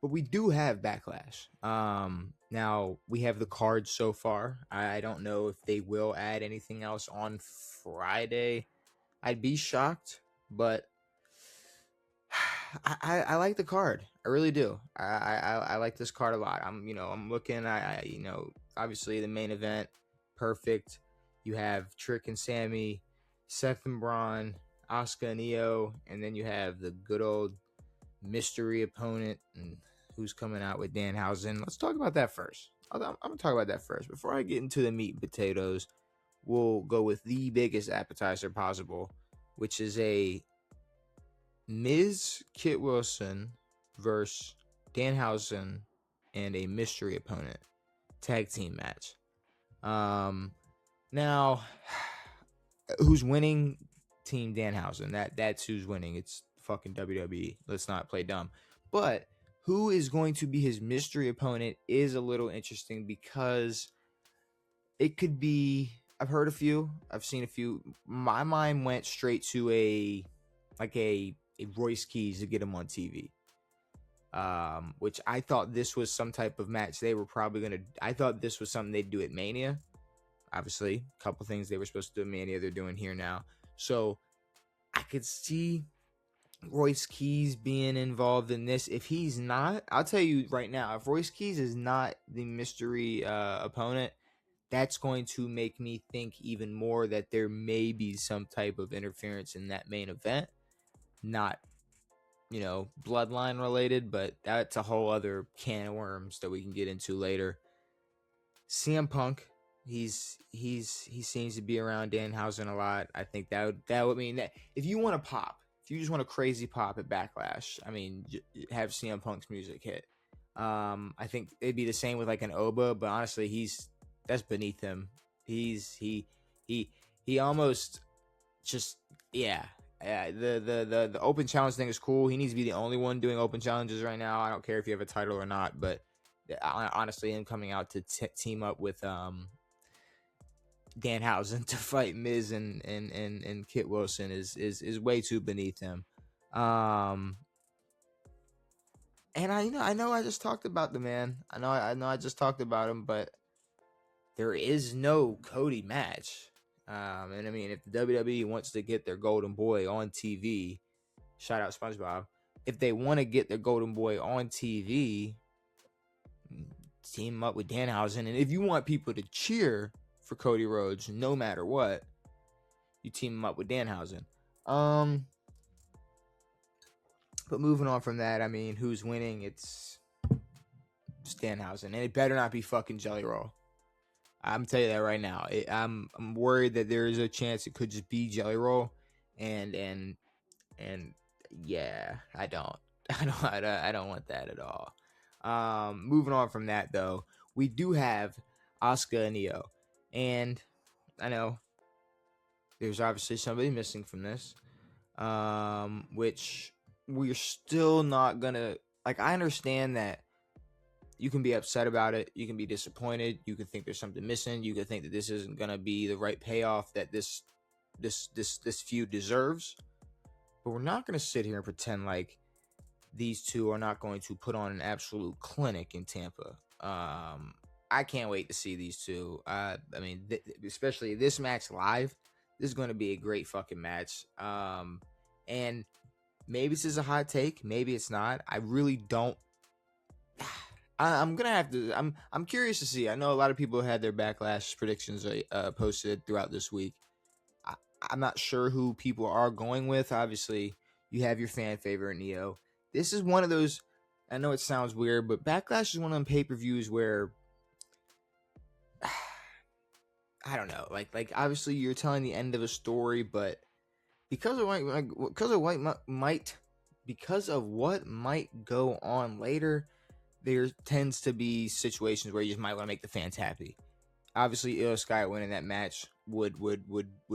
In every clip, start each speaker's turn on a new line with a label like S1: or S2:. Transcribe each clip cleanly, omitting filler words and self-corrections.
S1: But we do have Backlash. Now we have the card so far. I don't know if they will add anything else on Friday. I'd be shocked, but I like the card. I really do. I like this card a lot. I'm looking. Obviously the main event, perfect. You have Trick and Sammy, Seth and Braun, Asuka and Io, and then you have the good old mystery opponent and who's coming out with Danhausen. Let's talk about that first. I'm gonna talk about that first before I get into the meat and potatoes. We'll go with the biggest appetizer possible, which is a Miz Kit Wilson versus Danhausen and a mystery opponent tag team match. Now, who's winning? Team Danhausen. That's who's winning. It's fucking WWE. Let's not play dumb. But who is going to be his mystery opponent is a little interesting because it could be. I've heard a few. I've seen a few. My mind went straight to a Royce Keys to get him on TV. Which I thought this was some type of match they were probably gonna. I thought this was something they'd do at Mania. Obviously, a couple things they were supposed to do at Mania, they're doing here now. So I could see Royce Keys being involved in this. If he's not, I'll tell you right now, if Royce Keys is not the mystery opponent, that's going to make me think even more that there may be some type of interference in that main event. Not, bloodline related, but that's a whole other can of worms that we can get into later. CM Punk, he seems to be around Danhausen a lot. I think that would mean that if you want to pop, if you just want a crazy pop at Backlash, I mean, have CM Punk's music hit. I think it'd be the same with like an Oba, but honestly, that's beneath him. He almost just the open challenge thing is cool. He needs to be the only one doing open challenges right now. I don't care if you have a title or not, but honestly, him coming out to team up with Danhausen to fight Miz and Kit Wilson is way too beneath him. And I know I just talked about the man. I know I just talked about him, but there is no Cody match. And I mean, if the WWE wants to get their golden boy on TV, shout out SpongeBob. If they want to get their golden boy on TV, team him up with Danhausen. And if you want people to cheer for Cody Rhodes, no matter what, you team him up with Danhausen. But moving on from that, I mean, who's winning? It's Danhausen, and it better not be fucking Jelly Roll. I'm telling you that right now. I'm worried that there is a chance it could just be Jelly Roll, and yeah, I don't want that at all. Moving on from that though, we do have Asuka and Io, and I know there's obviously somebody missing from this, which we're still not gonna like. I understand that you can be upset about it, you can be disappointed, you can think there's something missing, you can think that this isn't gonna be the right payoff that this feud deserves. But we're not gonna sit here and pretend like these two are not going to put on an absolute clinic in Tampa. I can't wait to see these two. I mean, especially this match live. This is going to be a great fucking match. And maybe this is a hot take. Maybe it's not. I really don't. I'm gonna have to. I'm curious to see. I know a lot of people had their Backlash predictions posted throughout this week. I'm not sure who people are going with. Obviously, you have your fan favorite Neo. This is one of those. I know it sounds weird, but Backlash is one of them pay-per-views where I don't know. Like obviously you're telling the end of a story, but because of what might go on later, there tends to be situations where you just might want to make the fans happy. Obviously, Io Sky winning that match would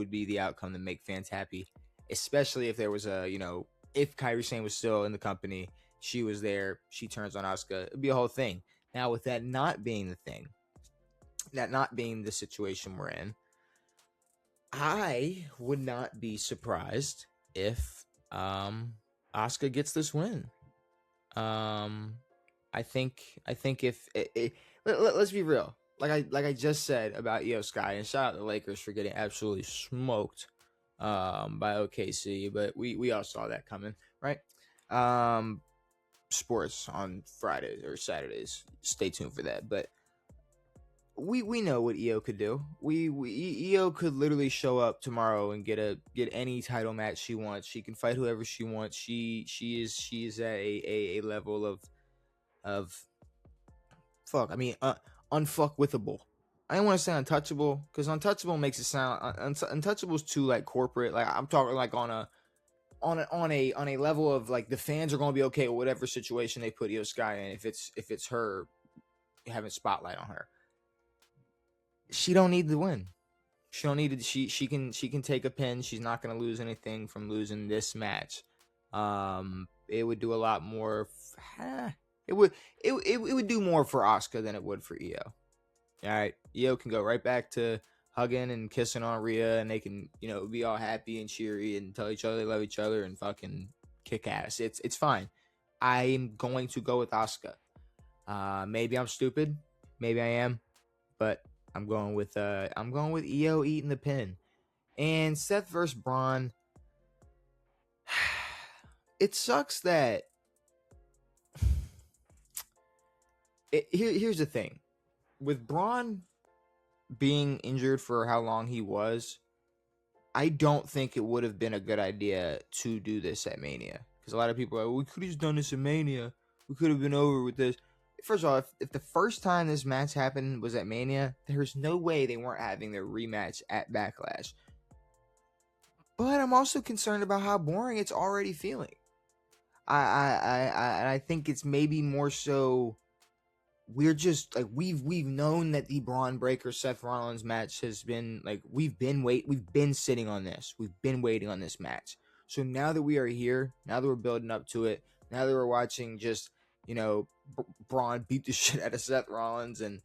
S1: be the outcome to make fans happy, especially if there was if Kairi Sane was still in the company, she was there, she turns on Asuka, it'd be a whole thing. Now, with that not being the thing, that not being the situation we're in, I would not be surprised if Asuka gets this win. I think if let's be real. Like I just said about Io Sky, and shout out to the Lakers for getting absolutely smoked by OKC, but we all saw that coming, right? Um Sports on Fridays or Saturdays. Stay tuned for that. But we know what EO could do. EO could literally show up tomorrow and get any title match she wants. She can fight whoever she wants. She is at a level of fuck. I mean, unfuckwithable. I don't want to say untouchable because untouchable makes it sound untouchable is too like corporate. Like I'm talking like on a level of like the fans are gonna be okay with whatever situation they put Io Sky in if it's her having spotlight on her. She don't need to win. She don't need to. She can take a pin. She's not gonna lose anything from losing this match. It would do a lot more. It would do more for Asuka than it would for Io. All right, Io can go right back to hugging and kissing on Rhea, and they can be all happy and cheery and tell each other they love each other and fucking kick ass. It's fine. I'm going to go with Asuka. Maybe I'm stupid. Maybe I am, but I'm going with Io eating the pin. And Seth versus Braun. It sucks that here's the thing. With Braun being injured for how long he was, I don't think it would have been a good idea to do this at Mania. Because a lot of people are like, we could have just done this at Mania. We could have been over with this. First of all, if the first time this match happened was at Mania, there's no way they weren't having their rematch at Backlash. But I'm also concerned about how boring it's already feeling. I think it's maybe more so we're just like we've known that the Braun Breaker Seth Rollins match has been like we've been sitting on this. We've been waiting on this match. So now that we are here, now that we're building up to it, now that we're watching just Braun beat the shit out of Seth Rollins and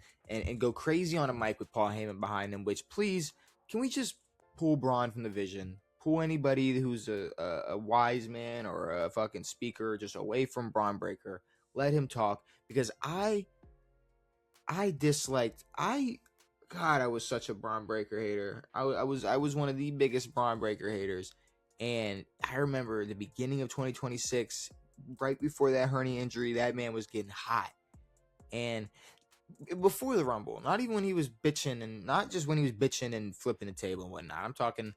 S1: go crazy on a mic with Paul Heyman behind him, which please, can we just pull Braun from the vision? Pull anybody who's a wise man or a fucking speaker just away from Braun Breaker. Let him talk, because I was such a Braun Breaker hater. I was one of the biggest Braun Breaker haters. And I remember the beginning of 2026, right before that hernia injury, that man was getting hot. And before the Rumble, not even when he was bitching, and not just when he was bitching and flipping the table and whatnot. I'm talking,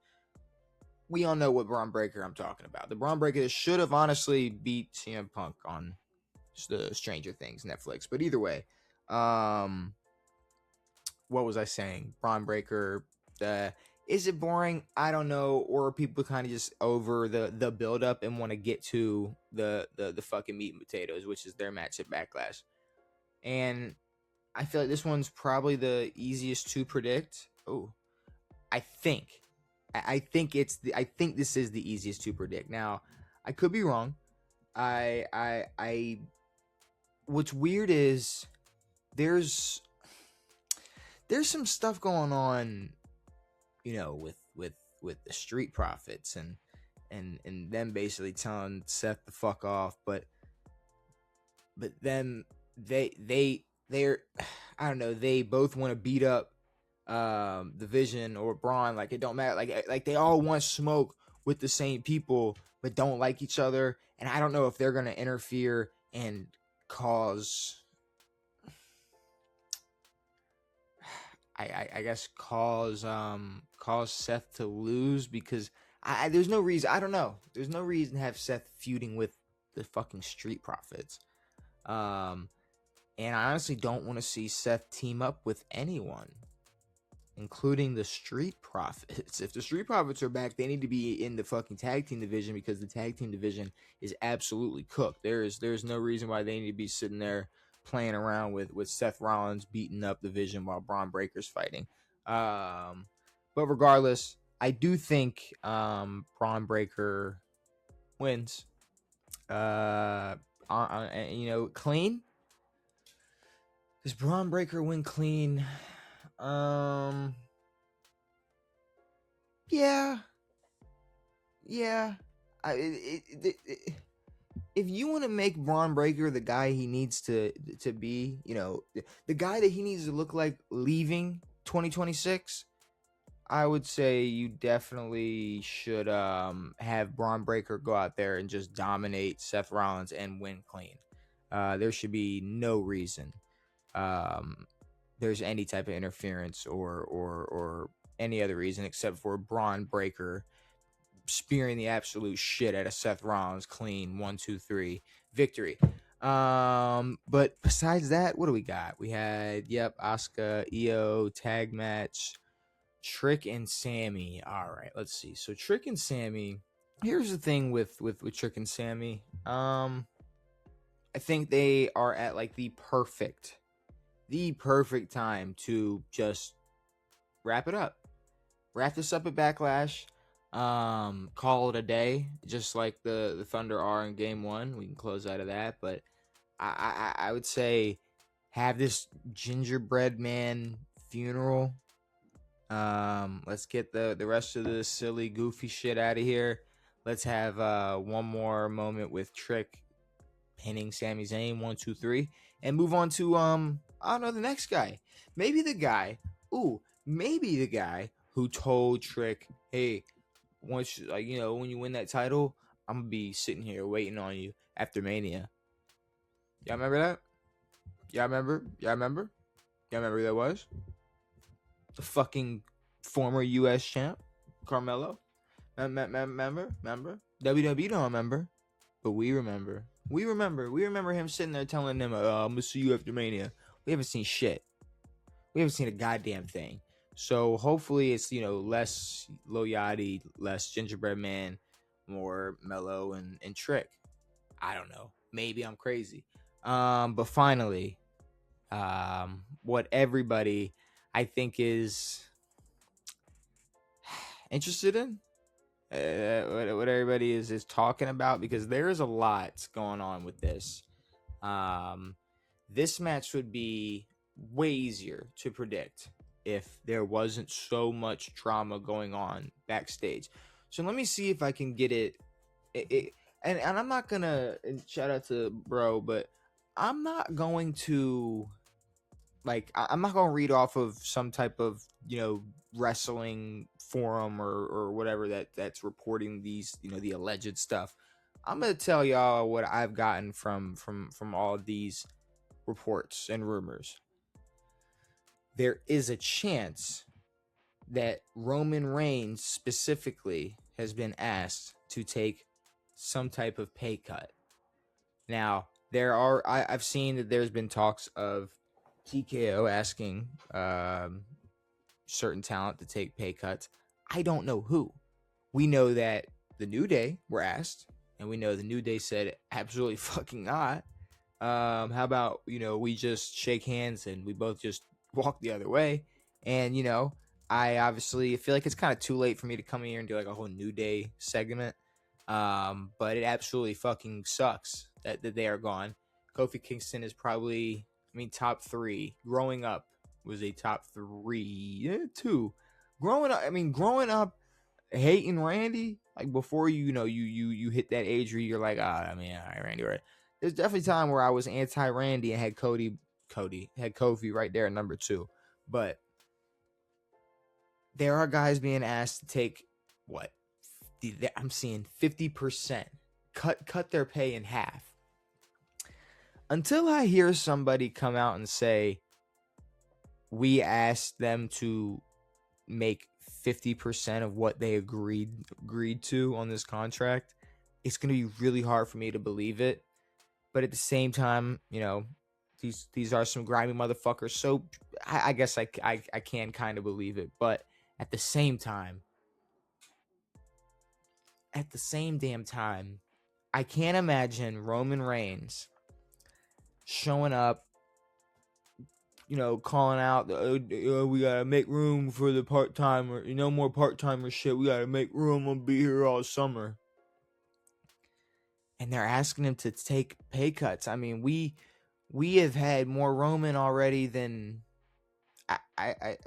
S1: we all know what Braun Breaker I'm talking about. The Braun Breaker that should have honestly beat CM Punk on the Stranger Things Netflix. But either way, what was I saying? Braun Breaker, is it boring? I don't know. Or are people kind of just over the build up and want to get to the fucking meat and potatoes, which is their match at Backlash. And I feel like this one's probably the easiest to predict. Oh, I think this is the easiest to predict. Now, I could be wrong. What's weird is there's some stuff going on, with the Street Profits and them basically telling Seth to fuck off, but then they're I don't know, they both want to beat up the Vision or Braun. Like, it don't matter, like they all want smoke with the same people but don't like each other, and I don't know if they're gonna interfere and cause I guess cause Seth to lose, because there's no reason. I don't know. There's no reason to have Seth feuding with the fucking Street Profits. And I honestly don't want to see Seth team up with anyone, including the Street Profits. If the Street Profits are back, they need to be in the fucking tag team division, because the tag team division is absolutely cooked. There's no reason why they need to be sitting there playing around with Seth Rollins beating up the Vision while Braun Breaker's fighting. But regardless, I do think Braun Breaker wins. Clean. Does Braun Breaker win clean? Yeah. if you want to make Braun Breaker the guy he needs to be, the guy that he needs to look like leaving 2026, I would say you definitely should have Braun Breaker go out there and just dominate Seth Rollins and win clean. There should be no reason there's any type of interference or any other reason except for Braun Breaker spearing the absolute shit out of Seth Rollins clean 1-2-3 victory. But besides that, what do we got? We had Asuka, Io tag match, Trick and Sammy. All right, let's see. So Trick and Sammy. Here's the thing with Trick and Sammy. I think they are at like the perfect time to just wrap it up. Wrap this up at Backlash. Call it a day, just like the Thunder are in Game 1. We can close out of that, but I would say have this gingerbread man funeral. Let's get the rest of the silly, goofy shit out of here. Let's have one more moment with Trick pinning Sami Zayn 1-2-3, and move on to I don't know, the next guy. Maybe the guy who told Trick, hey, once when you win that title, I'm gonna be sitting here waiting on you after Mania. Y'all remember that? Y'all remember who that was? The fucking former U.S. champ, Carmelo. Remember? WWE don't remember, but we remember. We remember him sitting there telling them, I'm gonna see you after Mania. We haven't seen shit. We haven't seen a goddamn thing. So hopefully it's, less Lil Yachty, less Gingerbread Man, more Mello and Trick. I don't know. Maybe I'm crazy. But finally, what everybody I think is interested in, what everybody is talking about, because there is a lot going on with this. This match would be way easier to predict if there wasn't so much drama going on backstage. So let me see if I can get it. And I'm not gonna, and shout out to bro, but I'm not going to I'm not gonna read off of some type of wrestling forum or whatever that's reporting these the alleged stuff. I'm gonna tell y'all what I've gotten from all of these reports and rumors. There is a chance that Roman Reigns specifically has been asked to take some type of pay cut. Now, I've seen that there's been talks of TKO asking certain talent to take pay cuts. I don't know who. We know that the New Day were asked, and we know the New Day said absolutely fucking not. How about, we just shake hands and we both just walk the other way? And, I obviously feel like it's kind of too late for me to come in here and do like a whole New Day segment. But it absolutely fucking sucks that they are gone. Kofi Kingston is probably, top 3. Growing up was a top 3, 2. Growing up, hating Randy, like before you hit that age where you're like, all right, Randy, right? There's definitely a time where I was anti-Randy and had Kofi right there at number 2. But there are guys being asked to take what? I'm seeing 50%. Cut their pay in half. Until I hear somebody come out and say, we asked them to make 50% of what they agreed to on this contract, it's going to be really hard for me to believe it. But at the same time, these are some grimy motherfuckers. So I guess I can kind of believe it. But at the same damn time, I can't imagine Roman Reigns showing up, calling out, we gotta make room for the part-timer, no more part-timer shit, we gotta make room, I'll be here all summer. And they're asking him to take pay cuts. We have had more Roman already than I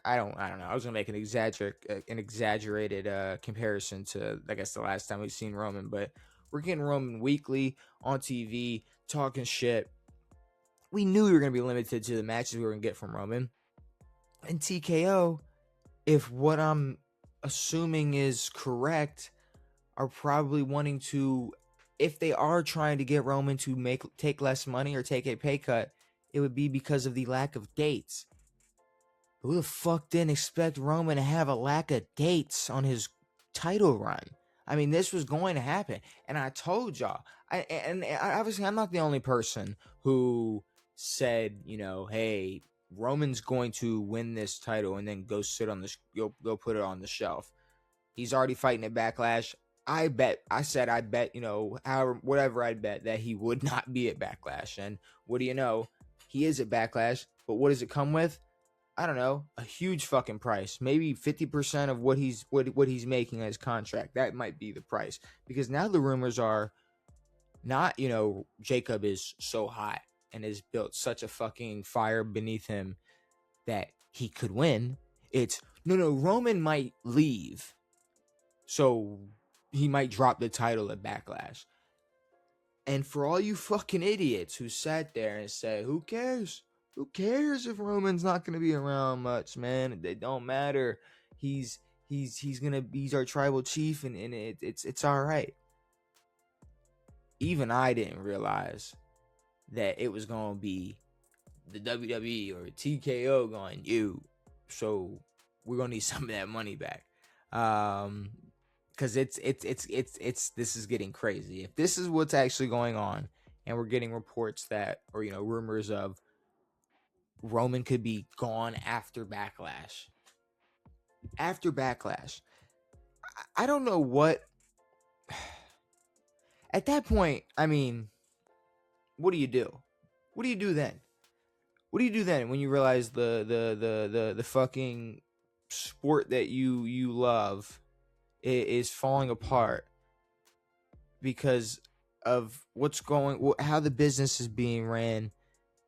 S1: don't know. I was gonna make an exaggerated comparison to, I guess, the last time we've seen Roman, but We're getting Roman weekly on TV talking shit. We knew we were going to be limited to the matches we were going to get from Roman. And TKO, if what I'm assuming is correct, are probably wanting to, if they are trying to get Roman to take less money or take a pay cut, it would be because of the lack of dates. Who the fuck didn't expect Roman to have a lack of dates on his title run? I mean, this was going to happen. And I told y'all, obviously I'm not the only person who said, hey, Roman's going to win this title and then go sit on this, go put it on the shelf. He's already fighting at Backlash. I bet, whatever I'd bet, that he would not be at Backlash. And what do you know? He is at Backlash, but what does it come with? I don't know, a huge fucking price. Maybe 50% of what he's making on his contract. That might be the price. Because now the rumors are not, Jacob is so hot and has built such a fucking fire beneath him that he could win. It's, no, Roman might leave. So he might drop the title at Backlash. And for all you fucking idiots who sat there and said, who cares? Who cares if Roman's not gonna be around much, man? It don't matter. He's our tribal chief, and it's all right. Even I didn't realize that it was gonna be the WWE or TKO going, so we're gonna need some of that money back. Because it's this is getting crazy. If this is what's actually going on, and we're getting reports that, or rumors of, Roman could be gone after Backlash. After Backlash. I don't know what. At that point, I mean, what do you do? What do you do then? What do you do then when you realize the fucking sport that you love is falling apart because of how the business is being ran?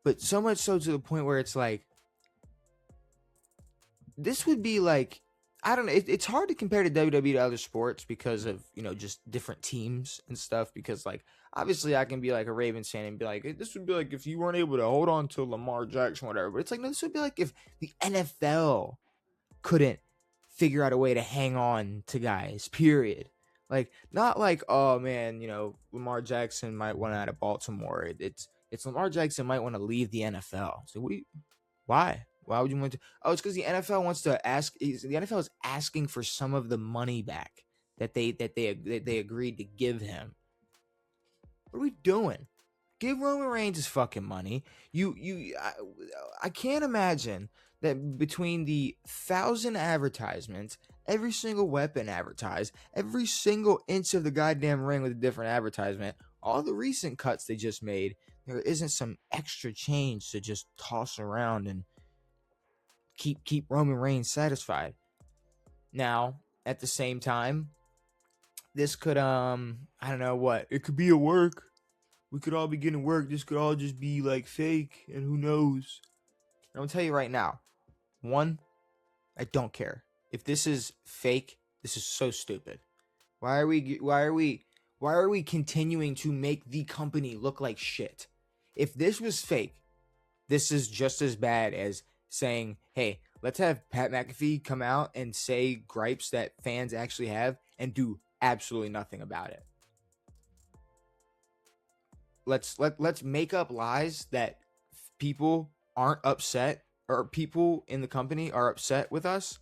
S1: But so much so to the point where it's like, this would be like, I don't know. It's hard to compare to WWE to other sports because of, just different teams and stuff. Because, like, obviously I can be like a Ravens fan and be like, this would be like if you weren't able to hold on to Lamar Jackson, whatever. But it's like, no, this would be like if the NFL couldn't figure out a way to hang on to guys, period. Like, not like, oh man, Lamar Jackson might want out of Baltimore. It's Lamar Jackson might want to leave the NFL. So why? Why would you want to? Oh, it's because the NFL wants to ask. The NFL is asking for some of the money back that they agreed to give him. What are we doing? Give Roman Reigns his fucking money. I can't imagine that between the 1,000 advertisements, every single weapon advertised, every single inch of the goddamn ring with a different advertisement, all the recent cuts they just made, there isn't some extra change to just toss around and keep Roman Reigns satisfied. Now, at the same time, this could I don't know what. It could be a work. We could all be getting work. This could all just be like fake, and who knows? I'm gonna tell you right now. One, I don't care. If this is fake, this is so stupid. Why are we continuing to make the company look like shit? If this was fake, this is just as bad as saying, hey, let's have Pat McAfee come out and say gripes that fans actually have and do absolutely nothing about it. Let's make up lies that people aren't upset, or people in the company are upset with us,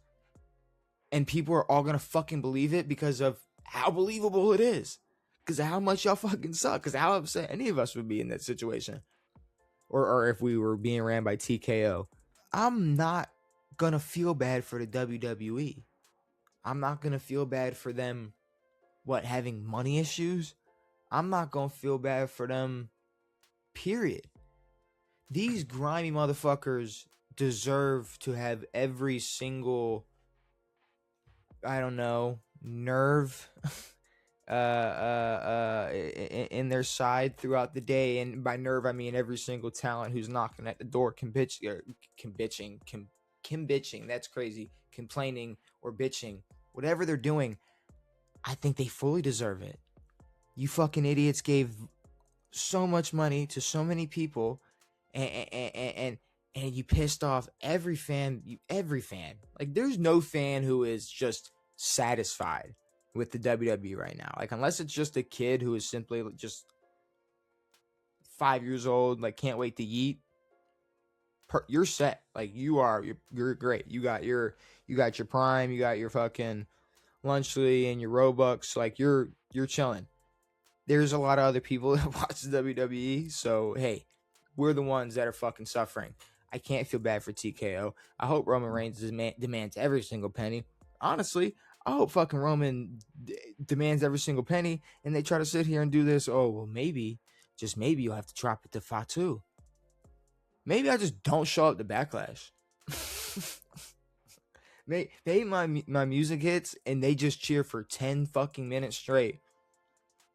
S1: and people are all gonna fucking believe it because of how believable it is, because of how much y'all fucking suck, because how upset any of us would be in that situation, or if we were being ran by TKO. I'm not gonna feel bad for the WWE. I'm not gonna feel bad for them having money issues. I'm not gonna feel bad for them, period. These grimy motherfuckers deserve to have every single, I don't know, nerve in their side throughout the day. And by nerve, I mean every single talent who's knocking at the door, bitching. That's crazy. Complaining or bitching, whatever they're doing, I think they fully deserve it. You fucking idiots gave so much money to so many people, and you pissed off every fan. Every fan. Like, there's no fan who is just satisfied with the WWE right now. Like, unless it's just a kid who is simply just 5 years old, like can't wait to yeet. You're set. Like, you're great. You got your Prime. You got your fucking Lunchly and your Robux. Like, you're chilling. There's a lot of other people that watch the WWE, so hey, we're the ones that are fucking suffering. I can't feel bad for TKO. I hope Roman Reigns demands every single penny. Honestly, I hope fucking Roman demands every single penny, and they try to sit here and do this. Oh, well, maybe, just maybe, you'll have to drop it to Fatu. Maybe I just don't show up to Backlash. Maybe my music hits and they just cheer for 10 fucking minutes straight.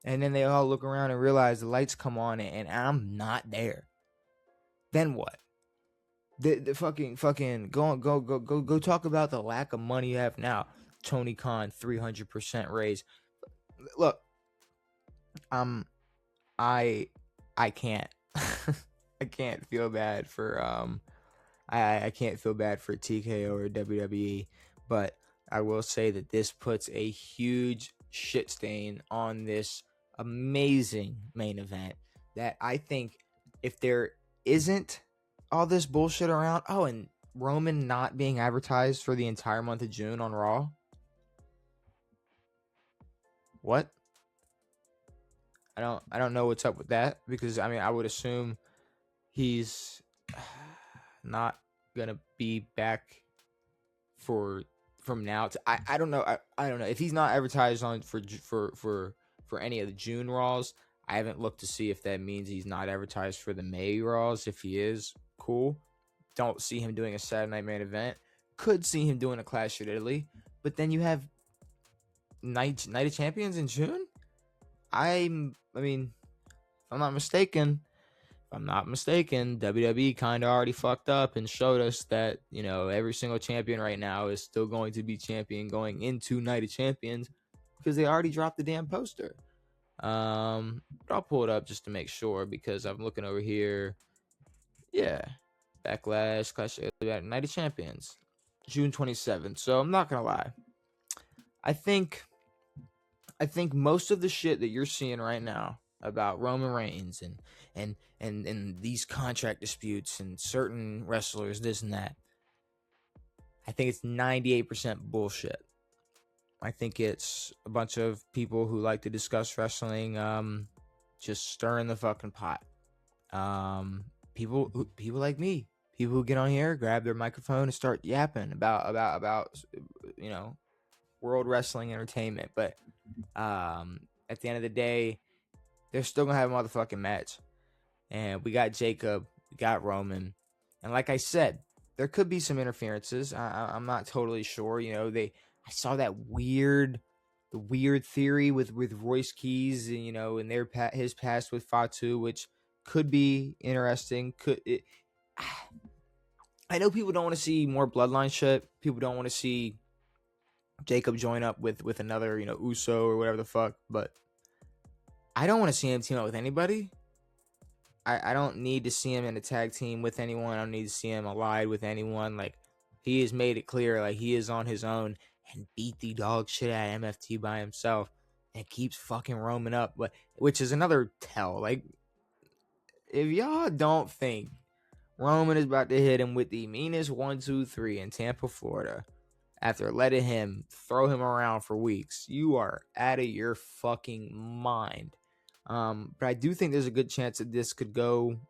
S1: And then they all look around and realize the lights come on and I'm not there. Then what? The fucking go talk about the lack of money you have now. Tony Khan 300% raise. Look, I can't I can't feel bad for I can't feel bad for TKO or WWE, but I will say that this puts a huge shit stain on this amazing main event that I think if there isn't all this bullshit around, oh, and Roman not being advertised for the entire month of June on Raw. What? I don't know what's up with that, because I mean, I would assume he's not gonna be back from now to I don't know. I don't know if he's not advertised on for any of the June Raws. I haven't looked to see if that means he's not advertised for the May Raws. If he is, cool. Don't see him doing a Saturday Night Main Event. Could see him doing a Clash at Italy, but then you have Night of Champions in June. I mean, if I'm not mistaken, WWE kind of already fucked up and showed us that, you know, every single champion right now is still going to be champion going into Night of Champions, because they already dropped the damn poster. But I'll pull it up just to make sure, because I'm looking over here. Yeah, Backlash, Clash of Night of Champions, June 27th. So I'm not gonna lie. I think most of the shit that you're seeing right now about Roman Reigns and these contract disputes and certain wrestlers, this and that, I think it's 98% bullshit. I think it's a bunch of people who like to discuss wrestling, just stirring the fucking pot. People like me, people who get on here, grab their microphone and start yapping about you know, world wrestling entertainment. But at the end of the day, they're still gonna have a motherfucking match. And we got Jacob, we got Roman, and like I said, there could be some interferences. I'm not totally sure. You know, I saw that weird theory with Royce Keys, and you know, and his past with Fatu, which could be interesting. I know people don't want to see more bloodline shit. People don't want to see Jacob join up with another, you know, Uso or whatever the fuck. But I don't want to see him team up with anybody. I don't need to see him in a tag team with anyone. I don't need to see him allied with anyone. Like, he has made it clear, like, he is on his own and beat the dog shit out of MFT by himself and keeps fucking Roman up. But which is another tell. Like, if y'all don't think Roman is about to hit him with the meanest 1-2-3 in Tampa, Florida, after letting him throw him around for weeks, you are out of your fucking mind. But I do think there's a good chance that this could go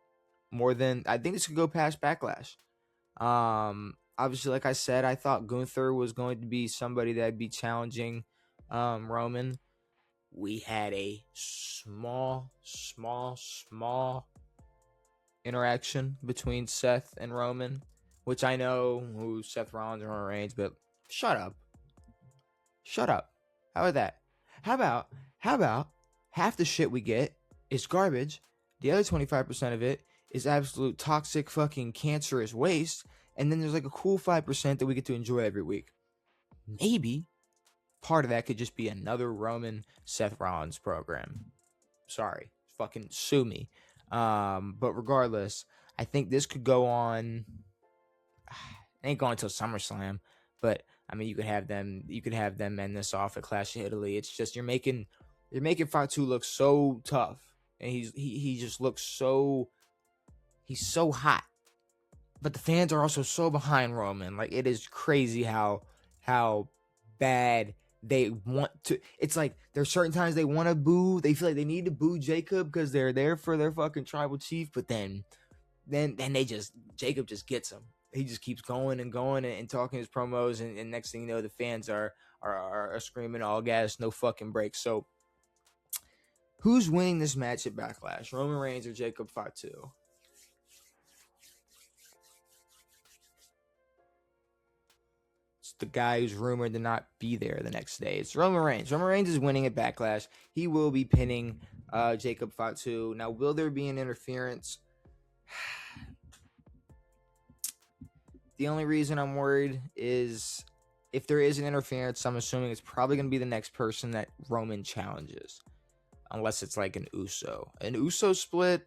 S1: I think this could go past Backlash. Obviously, like I said, I thought Gunther was going to be somebody that'd be challenging Roman. We had a small interaction between Seth and Roman, which I know who Seth Rollins and Roman Reigns, but shut up. How about that? How about half the shit we get is garbage, the other 25% of it is absolute toxic fucking cancerous waste, and then there's like a cool 5% that we get to enjoy every week. Maybe part of that could just be another Roman Seth Rollins program. Sorry, fucking sue me. But regardless, I think this could go on. It ain't going until SummerSlam, but I mean, you could have them end this off at Clash of Italy. It's just you're making Fatu look so tough, and he just looks so he's so hot. But the fans are also so behind Roman. Like, it is crazy how bad they want to. It's like there's certain times they want to boo. They feel like they need to boo Jacob because they're there for their fucking tribal chief. But then Jacob just gets him. He just keeps going and going and talking his promos, and next thing you know, the fans are screaming all gas, no fucking breaks. So, who's winning this match at Backlash? Roman Reigns or Jacob Fatu? It's the guy who's rumored to not be there the next day. It's Roman Reigns. Roman Reigns is winning at Backlash. He will be pinning Jacob Fatu. Now, will there be an interference? The only reason I'm worried is if there is an interference, I'm assuming it's probably going to be the next person that Roman challenges. Unless it's like an Uso. An Uso split?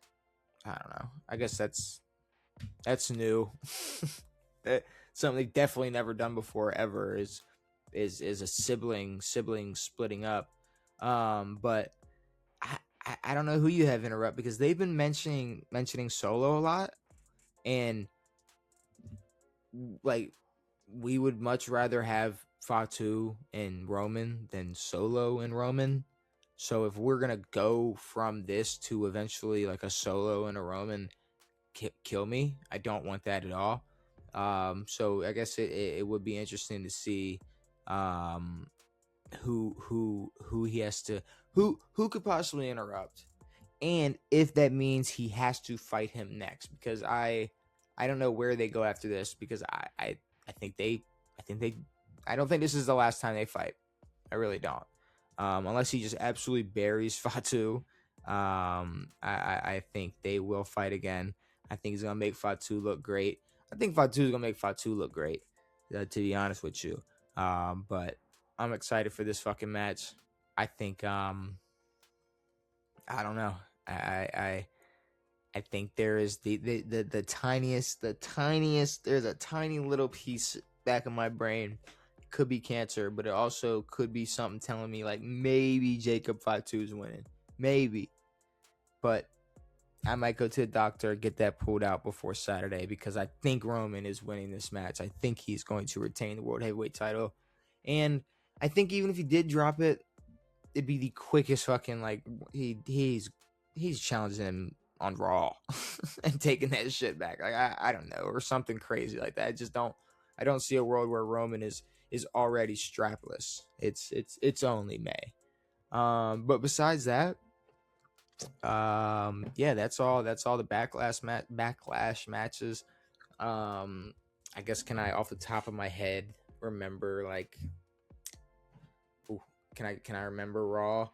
S1: I don't know. I guess that's new. Something they've definitely never done before ever is a sibling splitting up. But I don't know who you have interrupt because they've been mentioning Solo a lot, and like we would much rather have Fatu and Roman than Solo and Roman. So if we're gonna go from this to eventually like a Solo and a Roman, kill me. I don't want that at all. So I guess it would be interesting to see who he has to who could possibly interrupt, and if that means he has to fight him next, because I don't know where they go after this, because I don't think this is the last time they fight. I really don't. Unless he just absolutely buries Fatu. I think they will fight again. I think he's gonna make Fatu look great. I think Fatu is gonna make Fatu look great. To be honest with you. But I'm excited for this fucking match. I think I don't know. I think there is the tiniest, there's a tiny little piece back in my brain. It could be cancer, but it also could be something telling me like maybe Jacob Fatu is winning. Maybe. But I might go to the doctor, get that pulled out before Saturday, because I think Roman is winning this match. I think he's going to retain the World Heavyweight title. And I think even if he did drop it, it'd be the quickest fucking, like, he's challenging him on Raw and taking that shit back. Like, I don't know, or something crazy like that. I don't see a world where Roman is already strapless. It's only May. But besides that, yeah, that's all the backlash matches. I guess, can I off the top of my head remember, like, can I remember Raw?